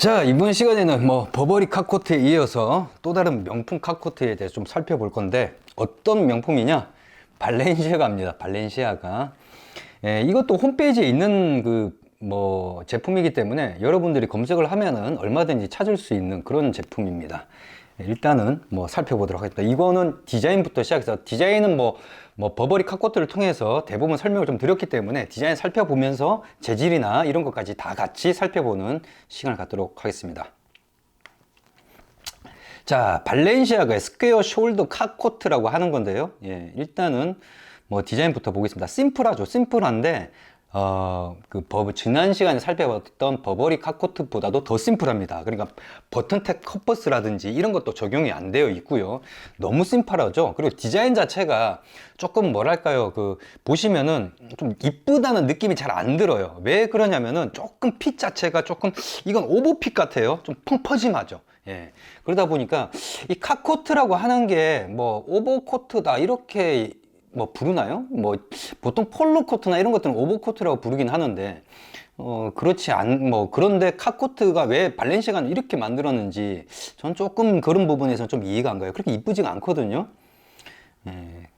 자, 이번 시간에는 버버리 카코트에 이어서 또 다른 명품 카코트에 대해서 좀 살펴볼 건데, 어떤 명품이냐? 발렌시아가입니다. 발렌시아가. 이것도 홈페이지에 있는 제품이기 때문에 여러분들이 검색을 하면은 얼마든지 찾을 수 있는 그런 제품입니다. 일단은 살펴보도록 하겠습니다. 이거는 디자인부터 시작해서, 디자인은 버버리 카코트를 통해서 대부분 설명을 좀 드렸기 때문에 디자인 살펴보면서 재질이나 이런 것까지 다 같이 살펴보는 시간을 갖도록 하겠습니다. 자, 발렌시아가의 스퀘어 숄더 카코트라고 하는 건데요. 일단은 디자인부터 보겠습니다. 심플하죠. 심플한데 지난 시간에 살펴봤던 버버리 카코트보다도 더 심플합니다. 그러니까 버튼택 컵버스라든지 이런 것도 적용이 안 되어 있고요. 너무 심플하죠. 그리고 디자인 자체가 조금 뭐랄까요, 보시면은 좀 이쁘다는 느낌이 잘 안 들어요. 왜 그러냐면은 조금 핏 자체가 조금, 이건 오버핏 같아요. 좀 펑퍼짐하죠. 그러다 보니까 이 카코트라고 하는 게 오버코트다 이렇게 부르나요? 보통 폴로 코트나 이런 것들은 오버코트라고 부르긴 하는데, 그런데 카코트가 왜 발렌시아가는 이렇게 만들었는지, 전 조금 그런 부분에서 좀 이해가 안 가요. 그렇게 이쁘지가 않거든요.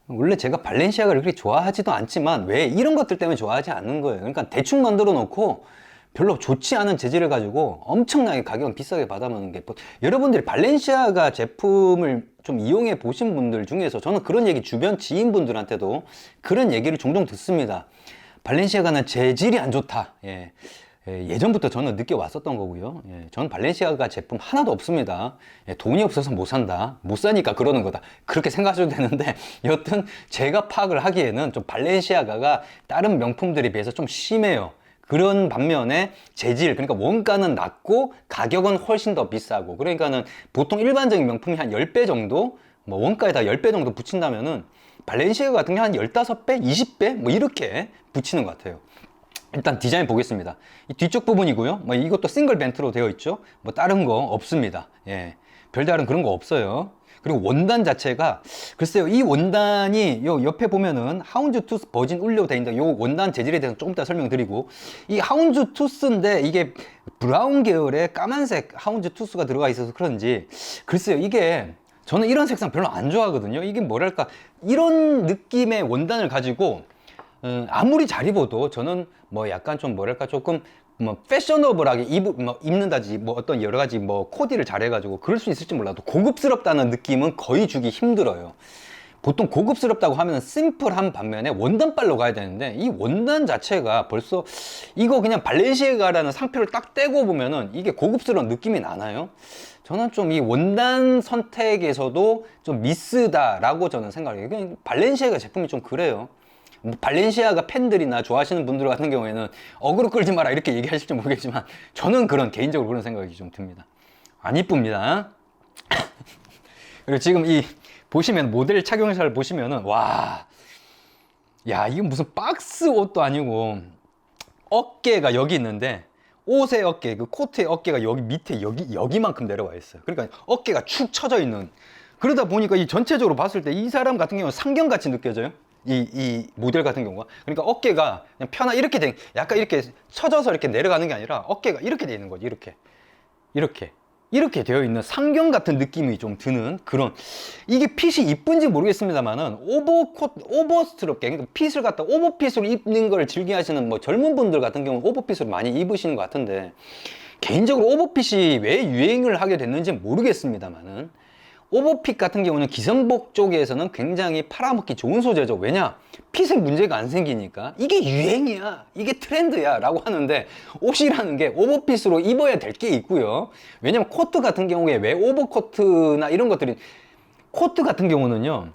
원래 제가 발렌시아가를 그렇게 좋아하지도 않지만, 왜 이런 것들 때문에 좋아하지 않는 거예요. 그러니까 대충 만들어 놓고, 별로 좋지 않은 재질을 가지고 엄청나게 가격은 비싸게 받아먹는 게, 여러분들이 발렌시아가 제품을 좀 이용해 보신 분들 중에서 저는 그런 얘기 주변 지인분들한테도 그런 얘기를 종종 듣습니다. 발렌시아가는 재질이 안 좋다. 예전부터 저는 느껴왔었던 거고요. 저는 발렌시아가 제품 하나도 없습니다. 돈이 없어서 못 산다. 못 사니까 그러는 거다. 그렇게 생각하셔도 되는데, 여튼 제가 파악을 하기에는 좀 발렌시아가가 다른 명품들에 비해서 좀 심해요. 그런 반면에 재질, 그러니까 원가는 낮고 가격은 훨씬 더 비싸고, 그러니까는 보통 일반적인 명품이 한 10배 정도, 원가에다 10배 정도 붙인다면은 발렌시아가 같은 게 한 15배, 20배 이렇게 붙이는 것 같아요. 일단 디자인 보겠습니다. 이 뒤쪽 부분이고요. 이것도 싱글 벤트로 되어 있죠. 다른 거 없습니다. 별다른 그런 거 없어요. 그리고 원단 자체가, 글쎄요, 이 원단이 요 옆에 보면은 하운즈 투스 버진 울로 되어 있는데, 요 원단 재질에 대해서 조금 이따 설명드리고, 이 하운즈 투스인데 이게 브라운 계열의 까만색 하운즈 투스가 들어가 있어서 그런지, 글쎄요, 이게 저는 이런 색상 별로 안 좋아하거든요. 이게 뭐랄까, 이런 느낌의 원단을 가지고 아무리 잘 입어도 저는 약간 좀 뭐랄까, 조금 패셔너블하게 입는다지, 어떤 여러 가지 코디를 잘 해가지고 그럴 수 있을지 몰라도 고급스럽다는 느낌은 거의 주기 힘들어요. 보통 고급스럽다고 하면 심플한 반면에 원단빨로 가야 되는데, 이 원단 자체가 벌써, 이거 그냥 발렌시아가라는 상표를 딱 떼고 보면은 이게 고급스러운 느낌이 나나요? 저는 좀 이 원단 선택에서도 좀 미스다라고 저는 생각해요. 그냥 발렌시아가 제품이 좀 그래요. 발렌시아가 팬들이나 좋아하시는 분들 같은 경우에는 어그로 끌지 마라 이렇게 얘기하실지 모르겠지만, 저는 개인적으로 그런 생각이 좀 듭니다. 안 이쁩니다. 그리고 지금 보시면 모델 착용샷을 보시면은, 야, 이건 무슨 박스 옷도 아니고, 어깨가 여기 있는데, 옷의 어깨, 코트의 어깨가 여기 밑에 여기만큼 내려와 있어요. 그러니까 어깨가 축 처져 있는. 그러다 보니까 이 전체적으로 봤을 때 이 사람 같은 경우는 상경같이 느껴져요. 이 모델 같은 경우가. 그러니까 어깨가 그냥 이렇게 약간 이렇게 처져서 이렇게 내려가는 게 아니라 어깨가 이렇게 돼 있는 거지. 이렇게 되어 있는 상경 같은 느낌이 좀 드는 그런, 이게 핏이 이쁜지 모르겠습니다만은 오버스럽게, 그러니까 핏을 갖다 오버핏으로 입는 걸 즐겨 하시는 젊은 분들 같은 경우는 오버핏으로 많이 입으시는 것 같은데, 개인적으로 오버핏이 왜 유행을 하게 됐는지 모르겠습니다만은, 오버핏 같은 경우는 기성복 쪽에서는 굉장히 팔아먹기 좋은 소재죠. 왜냐? 핏에 문제가 안 생기니까. 이게 유행이야, 이게 트렌드야 라고 하는데, 옷이라는 게 오버핏으로 입어야 될 게 있고요. 왜냐면 코트 같은 경우에, 왜 오버코트나 이런 것들이, 코트 같은 경우는요,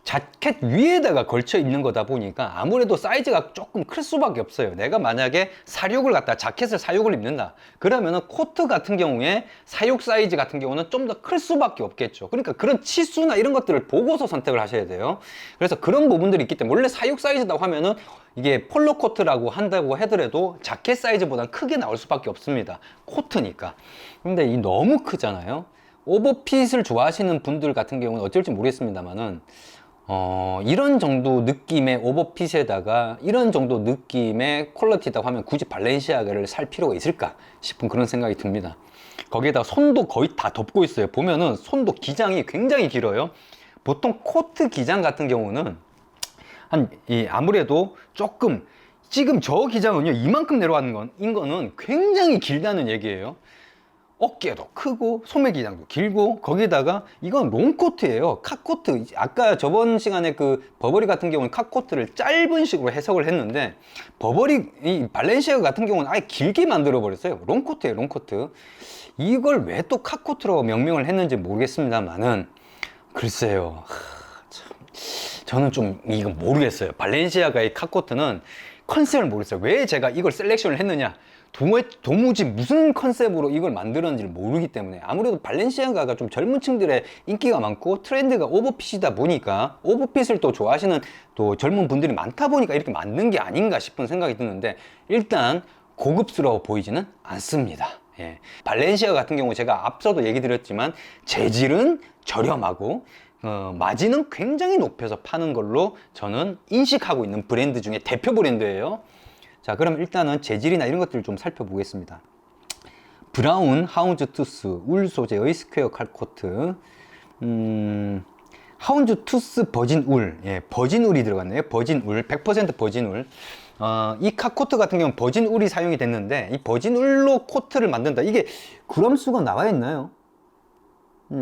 자켓 위에다가 걸쳐 입는 거다 보니까 아무래도 사이즈가 조금 클 수밖에 없어요. 내가 만약에 사육을 갖다 자켓을 사육을 입는다 그러면은 코트 같은 경우에 사육 사이즈 같은 경우는 좀 더 클 수밖에 없겠죠. 그러니까 그런 치수나 이런 것들을 보고서 선택을 하셔야 돼요. 그래서 그런 부분들이 있기 때문에, 원래 사육 사이즈라고 하면은 이게 폴로 코트라고 한다고 하더라도 자켓 사이즈보다 크게 나올 수밖에 없습니다. 코트니까. 근데 이 너무 크잖아요. 오버핏을 좋아하시는 분들 같은 경우는 어쩔지 모르겠습니다만은, 이런 정도 느낌의 오버핏에다가 이런 정도 느낌의 퀄리티라고 하면 굳이 발렌시아가를 살 필요가 있을까 싶은 그런 생각이 듭니다. 거기에다 손도 거의 다 덮고 있어요. 보면은 손도 기장이 굉장히 길어요. 보통 코트 기장 같은 경우는 아무래도 조금, 지금 저 기장은요 이만큼 내려가는 이거는 굉장히 길다는 얘기예요. 어깨도 크고 소매 기장도 길고, 거기다가 이건 롱코트예요. 컷코트. 아까 저번 시간에 그 버버리 같은 경우는 컷코트를 짧은 식으로 해석을 했는데, 이 발렌시아가 같은 경우는 아예 길게 만들어 버렸어요. 롱코트예요, 롱코트. 이걸 왜 또 컷코트라고 명명을 했는지 모르겠습니다만은, 글쎄요, 저는 좀 이거 모르겠어요. 발렌시아가의 컷코트는 컨셉을 모르겠어요. 왜 제가 이걸 셀렉션을 했느냐, 도무지 무슨 컨셉으로 이걸 만들었는지를 모르기 때문에. 아무래도 발렌시아가가 좀 젊은 층들의 인기가 많고 트렌드가 오버핏이다 보니까, 오버핏을 또 좋아하시는 또 젊은 분들이 많다 보니까 이렇게 만든 게 아닌가 싶은 생각이 드는데, 일단 고급스러워 보이지는 않습니다. 예. 발렌시아가 같은 경우 제가 앞서도 얘기 드렸지만 재질은 저렴하고 마진은 굉장히 높여서 파는 걸로 저는 인식하고 있는 브랜드 중에 대표 브랜드예요. 자, 그럼 일단은 재질이나 이런 것들을 좀 살펴보겠습니다. 브라운 하운즈 투스 울 소재의 스퀘어 칼코트, 하운즈 투스 버진 울, 예, 버진 울이 들어갔네요. 버진 울, 100% 버진 울. 이 카코트 같은 경우는 버진 울이 사용이 됐는데, 이 버진 울로 코트를 만든다. 이게 그램 수가 나와 있나요?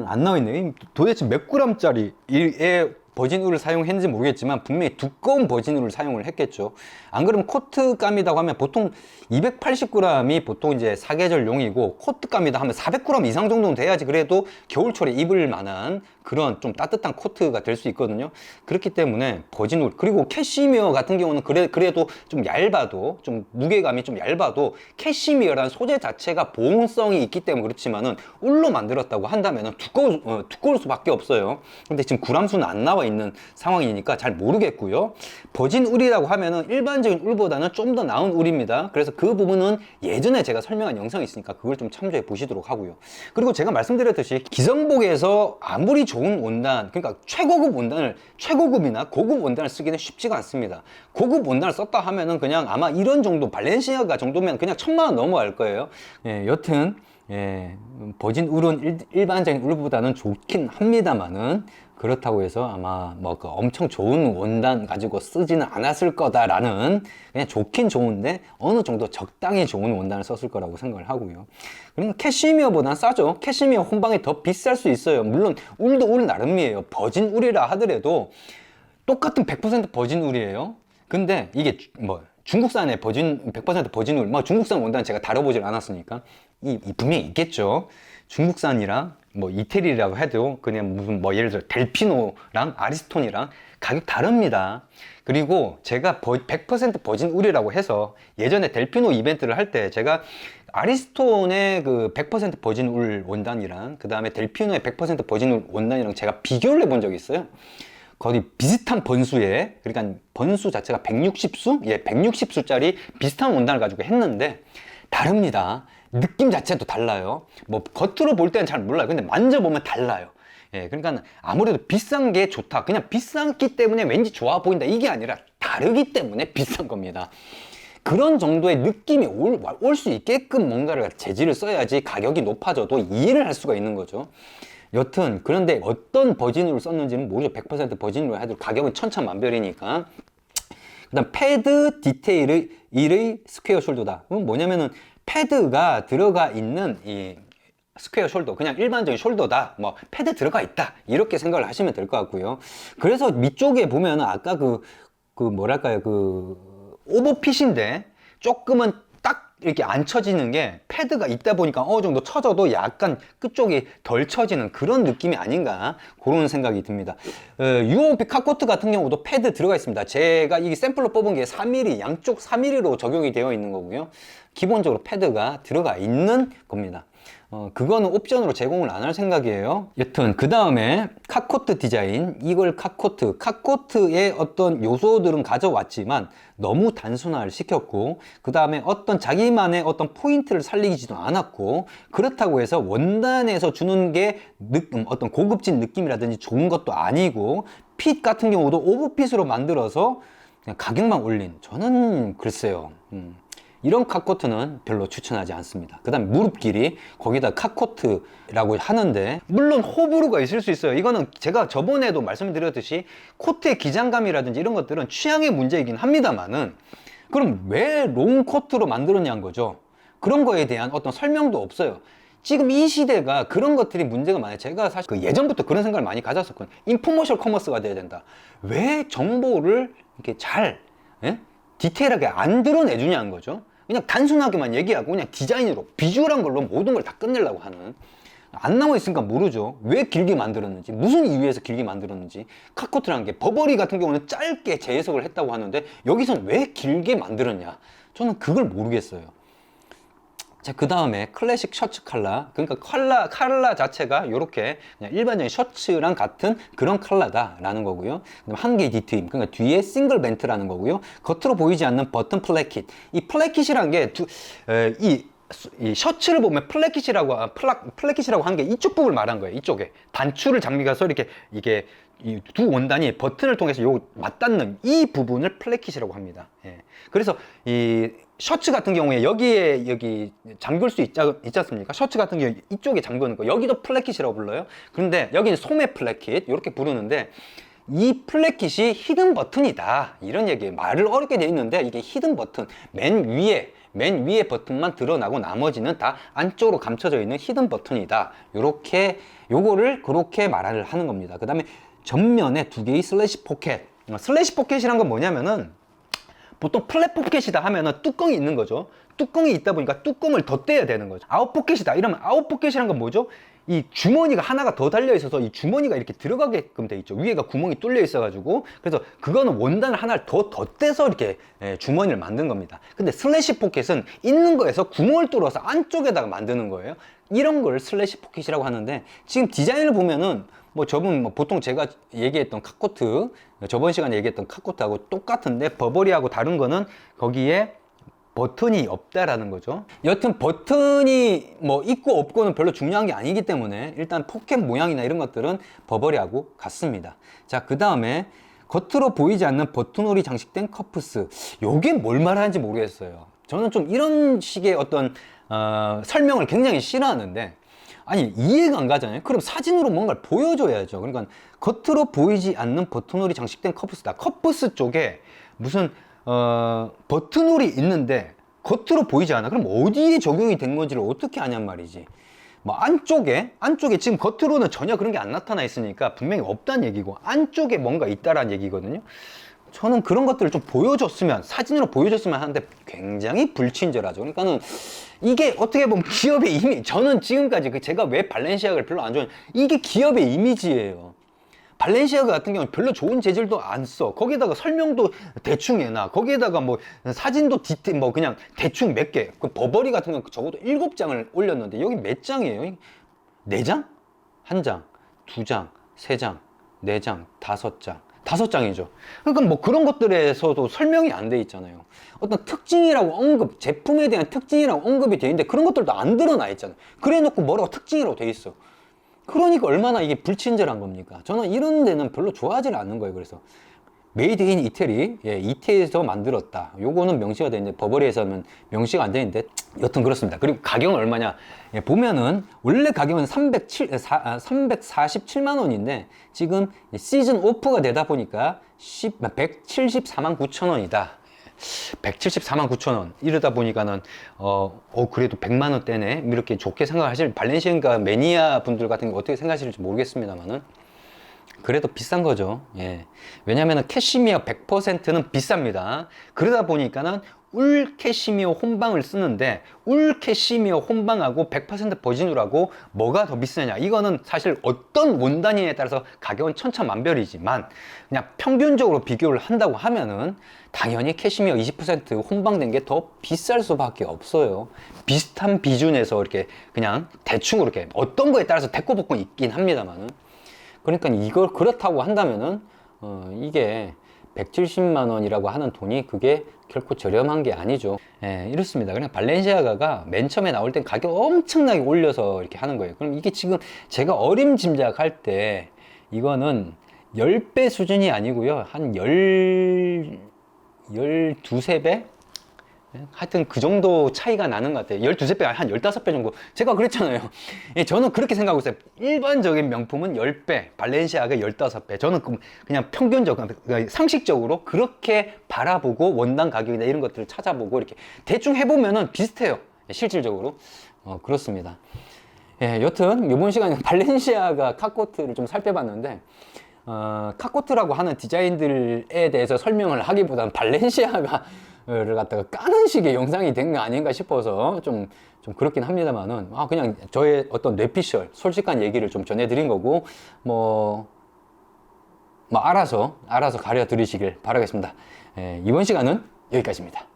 안 나와 있네요. 도대체 몇 그램짜리의 버진 울을 사용했는지 모르겠지만 분명히 두꺼운 버진 울을 사용을 했겠죠. 안 그러면 코트감이라고 하면 보통 280g이 보통 이제 사계절용이고, 코트감이다 하면 400g 이상 정도는 돼야지 그래도 겨울철에 입을 만한 그런 좀 따뜻한 코트가 될 수 있거든요. 그렇기 때문에 버진 울, 그리고 캐시미어 같은 경우는 그래도 좀 얇아도, 좀 무게감이 좀 얇아도 캐시미어라는 소재 자체가 보온성이 있기 때문에 그렇지만은 울로 만들었다고 한다면은 두꺼울 수밖에 없어요. 근데 지금 구람수는 안 나와 있는 상황이니까 잘 모르겠고요. 버진 울이라고 하면은 일반적인 울보다는 좀 더 나은 울입니다. 그래서 그 부분은 예전에 제가 설명한 영상이 있으니까 그걸 좀 참조해 보시도록 하고요. 그리고 제가 말씀드렸듯이 기성복에서 아무리 좋은 원단, 그러니까 최고급이나 고급 원단을 쓰기는 쉽지가 않습니다. 고급 원단을 썼다 하면은 그냥 아마 이런 정도, 발렌시아가 정도면 그냥 1000만 원 넘어갈 거예요. 예, 여튼 예, 버진 울은 일반적인 울보다는 좋긴 합니다만은, 그렇다고 해서 아마 뭐 그 엄청 좋은 원단 가지고 쓰지는 않았을 거다라는, 그냥 좋긴 좋은데 어느 정도 적당히 좋은 원단을 썼을 거라고 생각을 하고요. 그러니까 캐시미어보다는 싸죠. 캐시미어 혼방이 더 비쌀 수 있어요. 물론 울도 울 나름이에요. 버진 울이라 하더라도 똑같은 100% 버진 울이에요. 근데 이게 뭐 중국산의 100% 버진 울, 뭐 중국산 원단 제가 다뤄보질 않았으니까 분명히 있겠죠. 중국산이랑 뭐 이태리라고 해도 그냥 무슨 뭐 예를 들어 델피노랑 아리스톤이랑 가격 다릅니다. 그리고 제가 100% 버진 울이라고 해서 예전에 델피노 이벤트를 할 때 제가 아리스톤의 그 100% 버진 울 원단이랑 그 다음에 델피노의 100% 버진 울 원단이랑 제가 비교를 해본 적이 있어요. 거의 비슷한 번수에, 그러니까 번수 자체가 160수? 예, 160수짜리 비슷한 원단을 가지고 했는데 다릅니다. 느낌 자체도 달라요. 뭐 겉으로 볼 때는 잘 몰라요. 근데 만져보면 달라요. 예, 그러니까 아무래도 비싼 게 좋다, 그냥 비쌌기 때문에 왠지 좋아 보인다, 이게 아니라 다르기 때문에 비싼 겁니다. 그런 정도의 느낌이 올 수 있게끔 뭔가를 재질을 써야지 가격이 높아져도 이해를 할 수가 있는 거죠. 여튼 그런데 어떤 버진으로 썼는지는 모르죠. 100% 버진으로 해도 가격은 천차만별이니까. 그 다음 패드 디테일의 1의 스퀘어 숄더다. 그건 뭐냐면은 패드가 들어가 있는 이 스퀘어 숄더, 그냥 일반적인 숄더다, 뭐 패드 들어가 있다, 이렇게 생각을 하시면 될 것 같고요. 그래서 밑쪽에 보면은 아까 뭐랄까요, 오버핏인데 조금은 딱 이렇게 안 처지는 게 패드가 있다 보니까 어느 정도 처져도 약간 끝쪽이 덜 처지는 그런 느낌이 아닌가, 그런 생각이 듭니다. UOP 카코트 같은 경우도 패드 들어가 있습니다. 제가 이게 샘플로 뽑은 게 4mm, 양쪽 4mm로 적용이 되어 있는 거고요. 기본적으로 패드가 들어가 있는 겁니다. 그거는 옵션으로 제공을 안 할 생각이에요. 여튼 그 다음에 카코트 디자인, 이걸 카코트의 어떤 요소들은 가져왔지만 너무 단순화를 시켰고, 그 다음에 어떤 자기만의 어떤 포인트를 살리지도 않았고, 그렇다고 해서 원단에서 주는 게 어떤 고급진 느낌이라든지 좋은 것도 아니고, 핏 같은 경우도 오버핏으로 만들어서 그냥 가격만 올린, 저는 글쎄요, 이런 카코트는 별로 추천하지 않습니다. 그 다음에 무릎 길이, 거기다 카코트라고 하는데, 물론 호불호가 있을 수 있어요. 이거는 제가 저번에도 말씀드렸듯이 코트의 기장감이라든지 이런 것들은 취향의 문제이긴 합니다만은, 그럼 왜 롱코트로 만들었냐는 거죠. 그런 거에 대한 어떤 설명도 없어요. 지금 이 시대가 그런 것들이 문제가 많아요. 제가 사실 예전부터 그런 생각을 많이 가졌었거든요. 인포머셜 커머스가 돼야 된다. 왜 정보를 이렇게 잘, 디테일하게 안 드러내주냐는 거죠. 그냥 단순하게만 얘기하고 그냥 디자인으로 비주얼한 걸로 모든 걸 다 끝내려고 하는, 안 나와 있으니까 모르죠. 왜 길게 만들었는지, 무슨 이유에서 길게 만들었는지. 카코트라는 게, 버버리 같은 경우는 짧게 재해석을 했다고 하는데 여기서는 왜 길게 만들었냐, 저는 그걸 모르겠어요. 자, 그 다음에 클래식 셔츠 컬러, 그러니까 컬러 자체가 이렇게 그냥 일반적인 셔츠랑 같은 그런 컬러다라는 거고요. 그다음 한 개의 디트임, 그러니까 뒤에 싱글 벤트라는 거고요. 겉으로 보이지 않는 버튼 플래킷. 이 플래킷이란 게 이 셔츠를 보면 플래킷이라고 한 게 이쪽 부분을 말한 거예요. 이쪽에 단추를 장비가서 이렇게 이게 이 두 원단이 버튼을 통해서 요 맞닿는 이 부분을 플래킷이라고 합니다. 예. 그래서 이 셔츠 같은 경우에 여기 잠글 수 있지 않습니까? 셔츠 같은 경우에 이쪽에 잠그는 거, 여기도 플래킷이라고 불러요. 그런데 여기는 소매 플래킷 이렇게 부르는데, 이 플래킷이 히든 버튼이다, 이런 얘기예요. 말을 어렵게 돼 있는데 이게 히든 버튼, 맨 위에 버튼만 드러나고 나머지는 다 안쪽으로 감춰져 있는 히든 버튼이다, 요거를 그렇게 말을 하는 겁니다. 그 다음에 전면에 두 개의 슬래시 포켓. 슬래시 포켓이란 건 뭐냐면은, 보통 플랫 포켓이다 하면은 뚜껑이 있는 거죠. 뚜껑이 있다 보니까 뚜껑을 덧대야 되는 거죠. 아웃 포켓이다 이러면, 아웃 포켓이란 건 뭐죠? 이 주머니가 하나가 더 달려 있어서 이 주머니가 이렇게 들어가게끔 돼 있죠. 위에가 구멍이 뚫려 있어 가지고. 그래서 그거는 원단을 하나를 더 덧대서 이렇게 주머니를 만든 겁니다. 근데 슬래시 포켓은 있는 거에서 구멍을 뚫어서 안쪽에다가 만드는 거예요. 이런 걸 슬래시 포켓이라고 하는데, 지금 디자인을 보면은 보통 제가 얘기했던 카코트, 저번 시간에 얘기했던 카코트하고 똑같은데, 버버리하고 다른 거는 거기에 버튼이 없다라는 거죠. 여튼 버튼이 있고 없고는 별로 중요한 게 아니기 때문에 일단 포켓 모양이나 이런 것들은 버버리하고 같습니다. 자, 그 다음에 겉으로 보이지 않는 버튼홀이 장식된 커프스. 요게 뭘 말하는지 모르겠어요. 저는 좀 이런 식의 어떤 설명을 굉장히 싫어하는데, 아니 이해가 안 가잖아요. 그럼 사진으로 뭔가를 보여줘야죠. 그러니까 겉으로 보이지 않는 버튼홀이 장식된 커프스다. 커프스 쪽에 무슨 버튼홀이 있는데 겉으로 보이지 않아. 그럼 어디에 적용이 된 건지를 어떻게 아냔 말이지. 안쪽에 지금 겉으로는 전혀 그런 게 안 나타나 있으니까 분명히 없다는 얘기고, 안쪽에 뭔가 있다라는 얘기거든요. 저는 그런 것들을 좀 보여줬으면, 사진으로 보여줬으면 하는데 굉장히 불친절하죠. 그러니까는 이게 어떻게 보면 기업의 이미지, 저는 지금까지 제가 왜 발렌시아가를 별로 안 좋아하냐, 이게 기업의 이미지예요. 발렌시아가 같은 경우는 별로 좋은 재질도 안 써. 거기다가 설명도 대충 해놔. 거기에다가 사진도 그냥 대충 몇 개. 그 버버리 같은 경우는 적어도 7장을 올렸는데 여기 몇 장이에요? 4장? 1장, 2장, 3장, 4장, 5장. 5장이죠. 그러니까 그런 것들에서도 설명이 안 돼 있잖아요. 어떤 특징이라고 제품에 대한 특징이라고 언급이 돼 있는데 그런 것들도 안 드러나 있잖아요. 그래 놓고 뭐라고 특징이라고 돼 있어. 그러니까 얼마나 이게 불친절한 겁니까? 저는 이런 데는 별로 좋아하지는 않는 거예요. 그래서 메이드 인 이태리, 이태리에서 만들었다. 요거는 명시가 되어 있는데 버버리에서는 명시가 안 되어 있는데, 여튼 그렇습니다. 그리고 가격은 얼마냐? 보면은 원래 가격은 347만 원인데 지금 시즌 오프가 되다 보니까 174만 9천 원이다. 174만 9천 원. 이러다 보니까는 그래도 100만 원대네, 이렇게 좋게 생각하실 발렌시아가 매니아 분들 같은 거 어떻게 생각하실지 모르겠습니다만은 그래도 비싼 거죠. 예. 왜냐면은 캐시미어 100%는 비쌉니다. 그러다 보니까는 울 캐시미어 혼방을 쓰는데 울 캐시미어 혼방하고 100% 버진울하고 뭐가 더 비싸냐, 이거는 사실 어떤 원단위에 따라서 가격은 천차만별이지만 그냥 평균적으로 비교를 한다고 하면은 당연히 캐시미어 20% 혼방된 게 더 비쌀 수밖에 없어요. 비슷한 비준에서 이렇게 그냥 대충 이렇게 어떤 거에 따라서 대꼬볶고 있긴 합니다만은, 그러니까 이걸 그렇다고 한다면은 이게 170만 원이라고 하는 돈이 그게 결코 저렴한 게 아니죠. 예, 이렇습니다. 그냥 발렌시아가가 맨 처음에 나올 땐 가격 엄청나게 올려서 이렇게 하는 거예요. 그럼 이게 지금 제가 어림짐작할 때 이거는 10배 수준이 아니고요. 한 12, 13배? 하여튼 그 정도 차이가 나는 것 같아요. 12배, 한 15배 정도. 제가 그랬잖아요. 예, 저는 그렇게 생각하고 있어요. 일반적인 명품은 10배, 발렌시아가 15배. 저는 그냥 평균적으로, 그러니까 상식적으로 그렇게 바라보고 원단 가격이나 이런 것들을 찾아보고 이렇게 대충 해보면은 비슷해요. 실질적으로. 그렇습니다. 예, 여튼 이번 시간에 발렌시아가 카코트를 좀 살펴봤는데, 카코트라고 하는 디자인들에 대해서 설명을 하기보다는 발렌시아가를 갖다가 까는 식의 영상이 된 거 아닌가 싶어서 좀 그렇긴 합니다만은, 그냥 저의 어떤 뇌피셜 솔직한 얘기를 좀 전해드린 거고, 뭐 알아서 가려 들으시길 바라겠습니다. 이번 시간은 여기까지입니다.